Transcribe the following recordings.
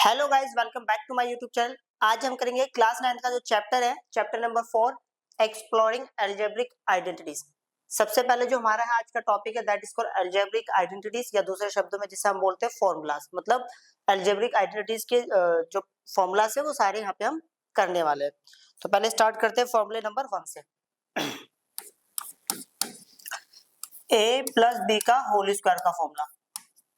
Hello guys, welcome back to my YouTube channel. आज हम करेंगे क्लास 9 का जो चैप्टर है, chapter number 4 exploring algebraic identities. सबसे पहले जो हमारा है आज का टॉपिक है that is called algebraic identities, या दूसरे शब्दों में जिसे हम बोलते हैं फॉर्मूलाज। मतलब अलजेब्रिक आइडेंटिटीज के जो फॉर्मूलाज है वो सारे यहाँ पे हम करने वाले हैं। तो पहले स्टार्ट करते हैं फॉर्मूले नंबर 1 से। ए प्लस बी का होल स्क्वायर का फॉर्मूला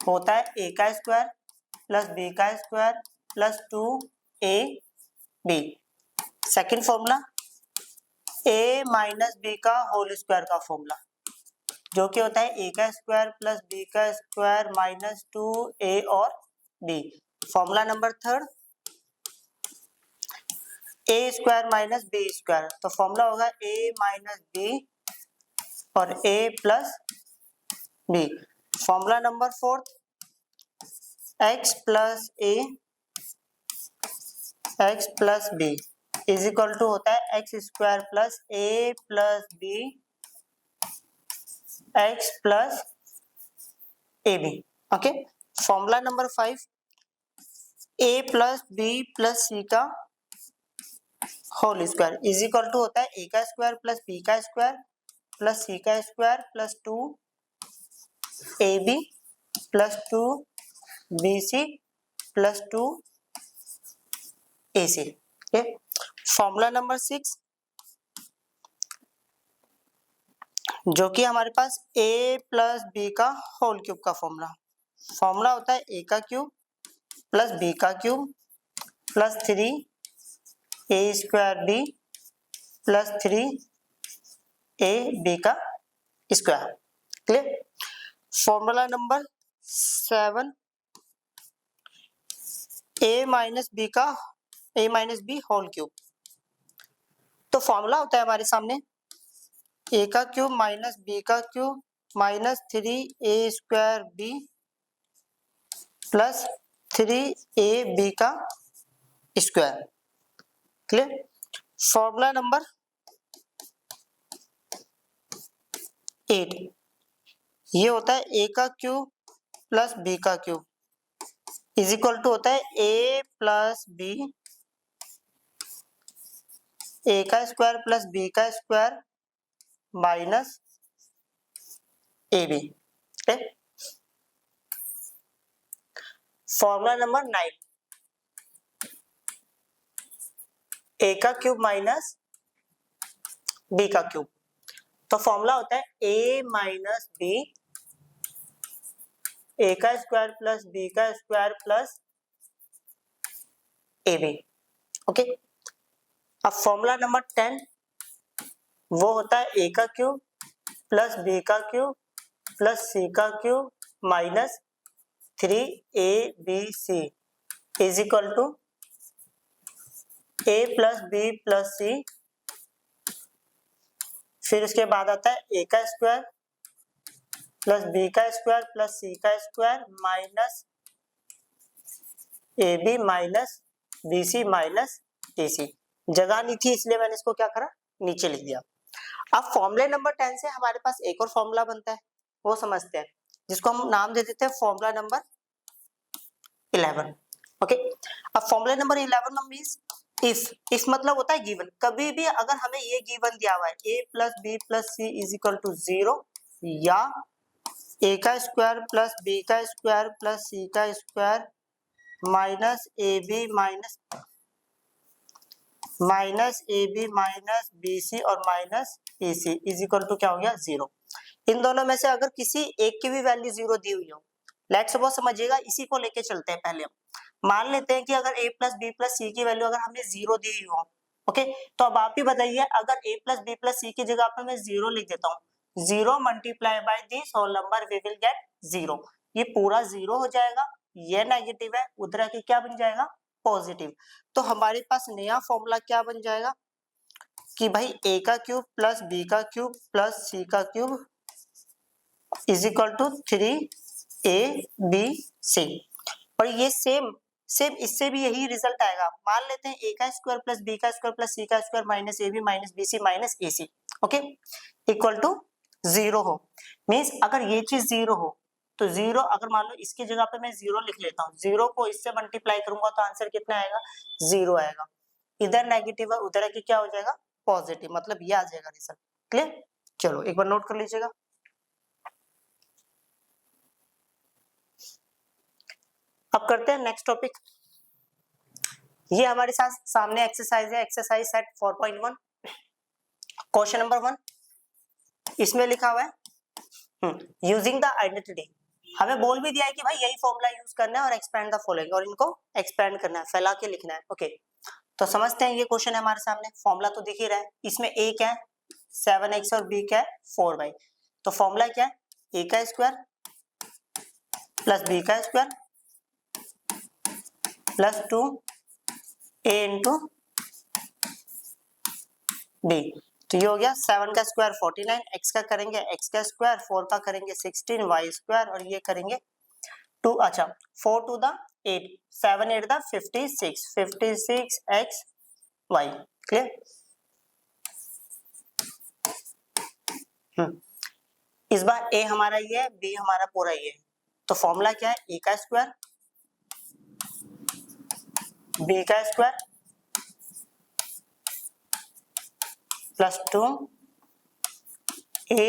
होता है ए का स्क्वायर प्लस बी का square plus 2 a b. Second formula a minus b का होल स्क्वायर का फॉर्मूला जो कि होता है ए का स्क्वायर प्लस बी का स्क्वायर माइनस 2 ए और b. Formula number third a square minus b square, तो फॉर्मूला होगा ए माइनस बी और a plus b. Formula number fourth x plus a x plus b is equal to होता है x square plus a plus b x plus a b. Okay. Formula number 5 a plus b plus c का whole square is equal to होता है a का square plus b का square plus c का square plus 2 a b plus 2 b c plus 2 a c. Formula number 6 जो कि हमारे पास a plus b का होल क्यूब का फॉर्मूला होता है a का क्यूब प्लस b का cube plus 3 a square b plus 3 a b का square. Clear. Formula number 7 a minus b whole cube, तो फॉर्मूला होता है हमारे सामने ए का क्यूब माइनस बी का cube minus 3 a square b plus 3 a b का स्क्वायर। क्लियर। फॉर्मूला नंबर 8 ये होता है ए का क्यूब प्लस बी का क्यूब इज इक्वल टू होता है ए प्लस बी ए का स्क्वायर प्लस बी का square minus a b. Formula number 9 a का क्यूब माइनस बी का क्यूब, तो फॉर्मूला होता है ए माइनस बी ए का स्क्वायर प्लस बी का square plus a b. Okay. अब फॉर्मूला नंबर 10 वो होता है ए का क्यूब प्लस बी का क्यूब प्लस सी का cube minus 3 a b c is equal to a plus b plus c, फिर उसके बाद आता है ए का स्क्वायर प्लस बी का स्क्वायर प्लस सी का square minus a b minus b c minus a c. जगह नहीं थी इसलिए मैंने इसको क्या करा, नीचे लिख दिया। अब फॉर्मूले नंबर 10 से हमारे पास एक और फॉर्मूला बनता है, वो समझते हैं, जिसको हम नाम दे देते हैं फॉर्मूला नंबर 11। ओके। अब फॉर्मूला नंबर 11 में मींस इफ मतलब होता है गिवन। कभी भी अगर हमें ये गिवन दिया हुआ है a plus b plus c is equal to 0 या a का स्क्वायर प्लस b का स्क्वायर प्लस c का square minus a b minus b c और minus a c is equal to क्या हो गया 0। इन दोनों में से अगर किसी एक की भी वैल्यू 0 दी हुई हो, लेट्स सपोज समझिएगा, इसी को लेके चलते हैं। पहले हम मान लेते हैं कि अगर a plus b plus c की वैल्यू अगर हमें 0 दी हुई हो, ओके, तो अब आप ही बताइए, अगर a plus b plus c की जगह पर मैं 0 लिख देता हूँ, 0 multiply by this whole number we will get 0। ये पूरा 0 हो जाएगा, ये नेगेटिव है, उधर के क्या बन जाएगा, पॉजिटिव। तो हमारे पास नया फॉर्मूला क्या बन जाएगा कि भाई a का क्यूब प्लस b का क्यूब प्लस c का cube is equal to 3abc। और ये सेम इससे भी यही रिजल्ट आएगा। मान लेते हैं a का स्क्वायर प्लस b का स्क्वायर प्लस c का square minus ab minus bc minus ac, okay, equal to 0 हो। मींस अगर ये चीज 0 हो तो जीरो अगर मान लो इसकी जगह पे मैं जीरो लिख लेता हूँ, जीरो को इससे मल्टीप्लाई करूंगा तो आंसर कितना आएगा, जीरो आएगा। इधर नेगेटिव है उधर है कि क्या हो जाएगा, पॉजिटिव, मतलब ये आ जाएगा रिजल्ट। क्लियर, चलो एक बार नोट कर लीजिएगा। अब करते हैं नेक्स्ट टॉपिक। ये हमारे साथ सामने एक्सरसाइज है, एक्सरसाइज सेट 4.1 क्वेश्चन नंबर 1। इसमें लिखा हुआ है यूजिंग द आइडेंटिटी। हमें बोल भी दिया है कि भाई यही फॉर्मूला यूज करना है और एक्सपेंड द फॉलोइंग, और इनको एक्सपेंड करना है, फैला के लिखना है। ओके, तो समझते हैं। ये क्वेश्चन है हमारे सामने, फॉर्मूला तो दिख ही रहा है। इसमें a क्या है 7x और b क्या है 4y। तो फॉर्मूला क्या है, a का स्क्वायर प्लस b का square plus 2a into b। तो ये हो गया 7 का स्क्वायर 49, x का करेंगे x का स्क्वायर, 4 का करेंगे 16 y स्क्वायर, और ये करेंगे 2, अच्छा 4 टू द 8, 7 8 द 56, 56 x y। क्लियर। इस बार a हमारा ये है, b हमारा पूरा ये है। तो फॉर्मूला क्या है, a का स्क्वायर b का स्क्वायर प्लस 2 a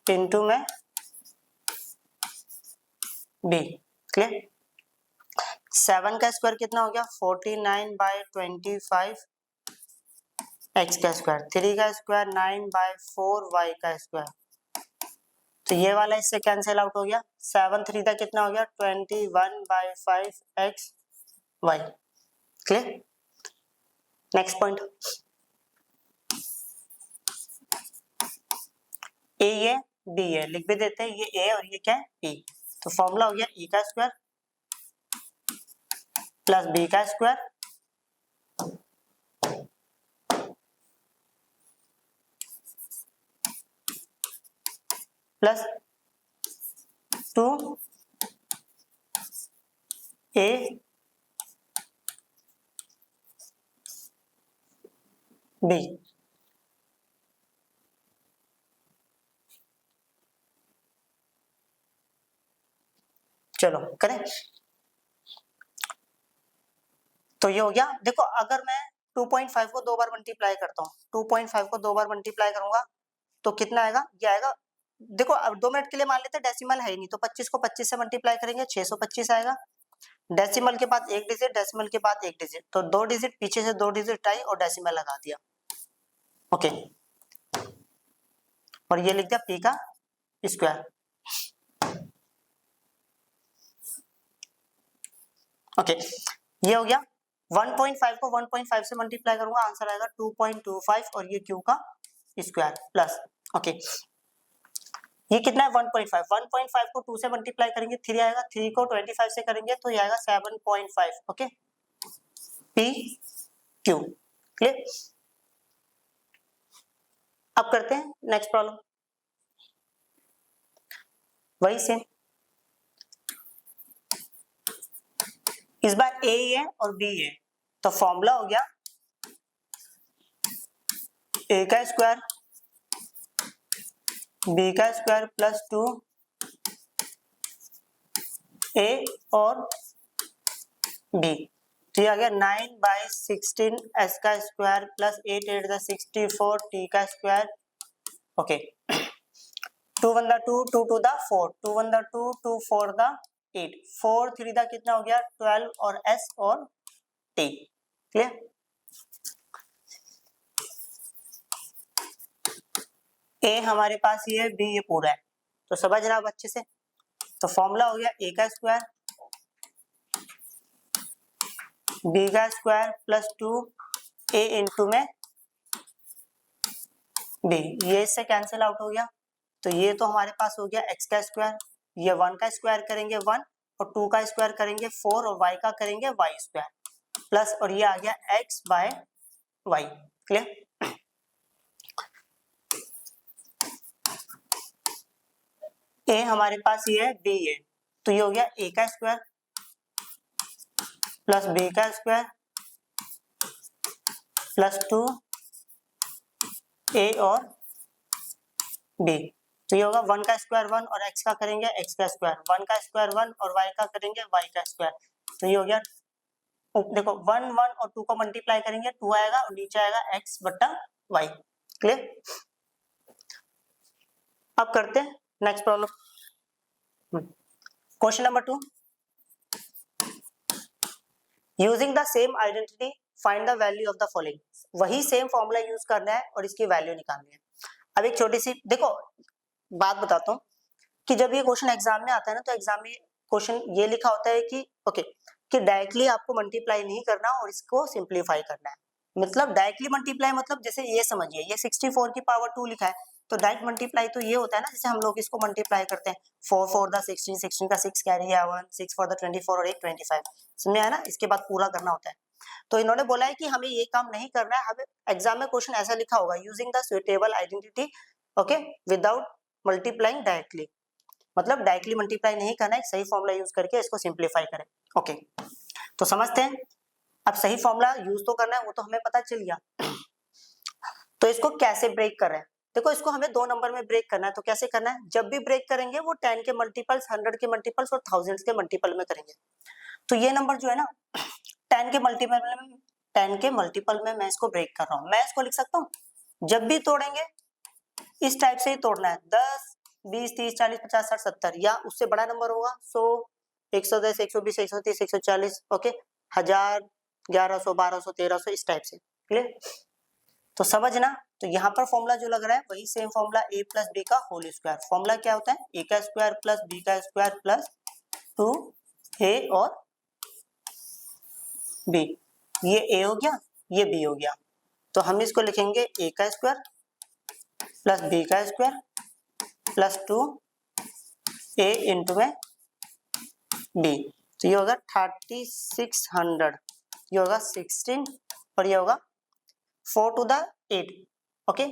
इंटू में b। क्लियर। 7 का स्क्वायर कितना हो गया 49 बाय 25 x का स्क्वायर, 3 का स्क्वायर 9 बाय 4 y का स्क्वायर। तो ये वाला इससे कैंसिल आउट हो गया, 7 3 का कितना हो गया 21 by 5 x y। Clear. Next point, a ये b है, लिख भी देते हैं, ये a और ये क्या है b। तो फॉर्मूला हो गया a का स्क्वायर प्लस b का स्क्वायर प्लस 2 a b। चलो करें। तो ये हो गया। देखो अगर मैं 2.5 को 2 बार मल्टीप्लाई करता हूँ, 2.5 को 2 बार मल्टीप्लाई करूंगा तो कितना आएगा, ये आएगा। देखो अब 2 मिनट के लिए मान लेते हैं डेसिमल है ही नहीं, तो 25 को 25 से मल्टीप्लाई करेंगे 625 आएगा। डेसिमल के बाद एक डिजिट, डेसिमल के बाद एक डिजिट, तो 2 डिजिट पीछे से 2 डिजिट आई और डेसिमल लगा दिया। ओके, और ये लिख दिया पी का स्क्वायर। ओके, ये हो गया। 1.5 को 1.5 से मल्टीप्लाई करूंगा, आंसर आएगा 2.25, और ये क्यू का स्क्वायर प्लस। ओके, ये कितना है 1.5, 1.5 को 2 से मल्टीप्लाई करेंगे 3 आएगा, 3 को 25 से करेंगे तो ये आएगा 7.5। Okay, P Q. क्लियर। अब करते हैं नेक्स्ट प्रॉब्लम, वही सेम। इस बार a है और b है, तो फॉर्मूला हो गया a का स्क्वायर b का स्क्वायर प्लस 2 a और b। तो ये आ गया 9 बाई 16 s का स्क्वायर प्लस 8 8 द 64 t का square. Okay, 2 1 the 2 2 2 the 4 2 1 the 2 2 4 the 8 4 3 the कितना हो गया 12 और s और t। क्लियर। a हमारे पास ये है, b ये पूरा है, तो समझ रहा अब अच्छे से। तो फॉर्मूला हो गया a का स्क्वायर b का स्क्वायर प्लस 2 a इंटू में b, ये इससे कैंसिल आउट हो गया। तो ये तो हमारे पास हो गया x का स्क्वायर, ये 1 का स्क्वायर करेंगे 1 और 2 का स्क्वायर करेंगे 4 और y का करेंगे y स्क्वायर प्लस, और ये आ गया x by y। Clear. a हमारे पास ये है, b है, तो ये हो गया a का स्क्वायर प्लस b का स्क्वायर प्लस 2 a और b। तो ये होगा 1 का स्क्वायर 1 और x का करेंगे x का स्क्वायर, 1 का स्क्वायर 1 और y का करेंगे y का स्क्वायर। तो ये हो गया, देखो 1 1 और 2 को मल्टीप्लाई करेंगे 2 आएगा और नीचे आएगा x बट्टा y। क्लियर? अब करते हैं next problem. Question number 2, using the same identity find the value of the following. वही सेम फॉर्मूला यूज करना है और इसकी वैल्यू निकालनी है। अब एक छोटी सी देखो बात बताता हूँ कि जब ये क्वेश्चन एग्जाम में आता है ना, तो एग्जाम में क्वेश्चन ये लिखा होता है कि ओके कि डायरेक्टली आपको मल्टीप्लाई नहीं करना और इसको सिंप्लीफाई करना है। मतलब डायरेक्टली मल्टीप्लाई मतलब जैसे ये समझिए, ये 64 की पावर 2 लिखा है, तो डायरेक्ट मल्टीप्लाई तो ये होता है ना, जैसे हम लोग इसको मल्टीप्लाई करते हैं 4 4 द 16, 16 का 6 कैरी है 1, 6 4 द 24 और 1 25, समझ में आया ना? इसके बाद पूरा करना होता है। तो इन्होंने बोला है कि हमें ये काम नहीं करना है, हमें एग्जाम में क्वेश्चन ऐसा लिखा होगा, using the suitable identity okay without multiplying directly, मतलब डायरेक्टली मल्टीप्लाई नहीं करना है, सही फॉर्मूला यूज करके इसको सिंप्लीफाई करें। ओके तो समझते हैं। अब सही फॉर्मूला यूज तो करना है, वो तो हमें पता चल गया। तो इसको कैसे ब्रेक कर रहे हैं, देखो इसको हमें 2 नंबर में ब्रेक करना है। तो कैसे करना है, जब भी ब्रेक करेंगे वो 10 के मल्टीपल्स, 100 के मल्टीपल्स और 1000 के मल्टीपल में करेंगे। तो ये नंबर जो है ना 10 के मल्टीपल में मैं इसको ब्रेक कर रहा हूँ। मैं इसको लिख सकता हूँ, जब भी तोड़ेंगे इस टाइप से ही तोड़ना है, 10 20 30 40 50 60 70 या उससे बड़ा नंबर होगा 100 110 120 130 140 ओके 1000 1100 1200 1300 इस टाइप से। क्लियर? तो समझना, तो यहाँ पर फॉर्मूला जो लग रहा है वही same formula a plus b का होल स्क्वायर। फॉर्मूला क्या होता है, a का स्क्वायर प्लस b का स्क्वायर प्लस 2a और b। ये a हो गया, ये b हो गया। तो हम इसको लिखेंगे a का स्क्वायर प्लस b का स्क्वायर प्लस 2a इंटू में b। तो ये होगा 3600, ये होगा 16 और ये होगा 4 to the 8 ओके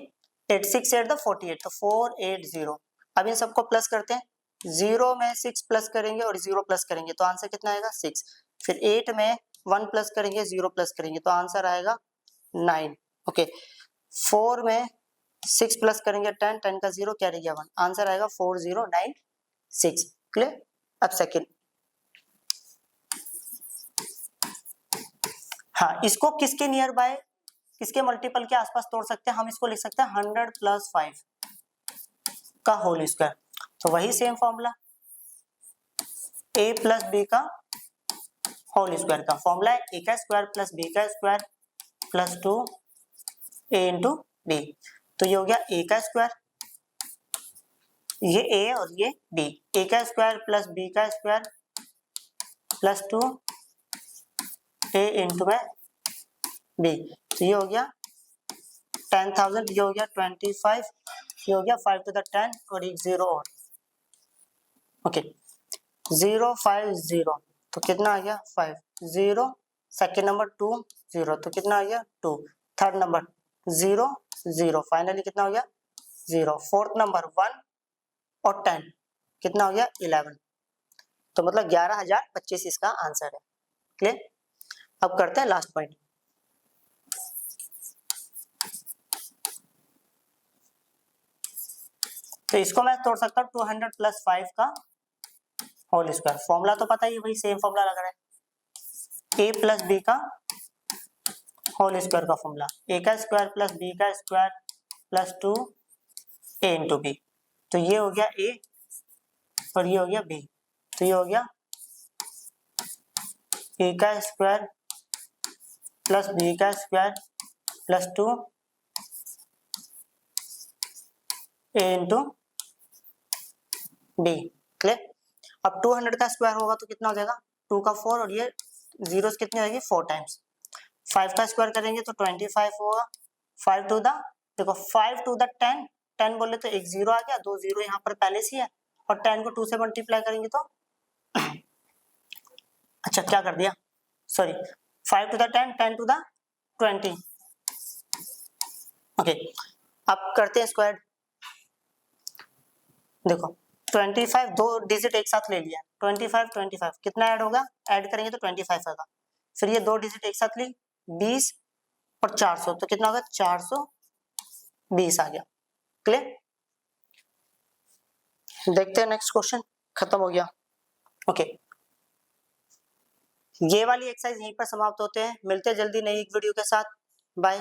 8 6 8 the 48 तो 480। अब इन सबको प्लस करते हैं, 0 में 6 प्लस करेंगे और 0 प्लस करेंगे तो आंसर कितना आएगा 6। फिर 8 में 1 प्लस करेंगे 0 प्लस करेंगे तो आंसर आएगा 9 ओके। 4 में 6 प्लस करेंगे 10 10 का 0 क्या रह गया 1, आंसर आएगा 4096। क्लियर? अब सेकंड, हाँ इसको किसके नियर बाय, किसके मल्टीपल के आसपास तोड़ सकते हैं, हम इसको लिख सकते हैं 100 प्लस 5 का होल स्क्वायर। तो वही same formula a plus b का होल स्क्वायर का फॉर्मूला है a का स्क्वायर प्लस b का square plus 2a into b। तो ये हो गया a का स्क्वायर, ये a और ये b, a का स्क्वायर प्लस b का स्क्वायर प्लस 2a इंटू में b। तो ये हो गया 10,000, ये हो गया 25, ये हो गया 5 to the 10 और एक 0 और ओके 050 तो कितना आ गया 5 0। सेकेंड नंबर 2 0 तो कितना आ गया 2। थर्ड नंबर 0 0 फाइनली कितना हो गया 0। फोर्थ नंबर 1 और 10 कितना हो गया 11। तो मतलब 11,025 इसका आंसर है। क्लियर? अब करते हैं लास्ट पॉइंट। तो इसको मैं तोड़ सकता हूँ 200 प्लस 5 का होल स्क्वायर। फॉर्मूला तो पता ही, वही सेम फॉर्मूला लग रहा है, a प्लस बी का होल स्क्वायर का फॉर्मूला, a का स्क्वायर प्लस b का square plus 2a into b। तो ये हो गया a और ये हो गया b। तो ये हो गया a का स्क्वायर प्लस b का square plus 2a into b। Clear? अब 200 का स्क्वायर होगा तो कितना हो जाएगा 2 का 4 और ये जीरो कितनी होगी 4 टाइम्स। 5 का स्क्वायर करेंगे तो 25 होगा। 5 टू द, देखो 5 टू द 10, 10 बोले तो एक 0 आ गया, 2 0 यहाँ पर पहले से है और 10 को 2 से मल्टीप्लाई करेंगे तो अच्छा क्या कर दिया सॉरी 5 टू द 10 10 टू द 20 ओके। अब करते हैं स्क्वायर। देखो 25 दो डिजिट एक साथ ले लिया, 25 25 कितना ऐड होगा, ऐड करेंगे तो 25 होगा। फिर ये दो डिजिट एक साथ ली 20 और 400 तो कितना होगा 420 आ गया। क्लियर? देखते हैं नेक्स्ट क्वेश्चन, खत्म हो गया। ओके, ये वाली एक्सरसाइज यहीं पर समाप्त होते हैं, मिलते हैं जल्दी नई एक वीडियो के साथ। बाय।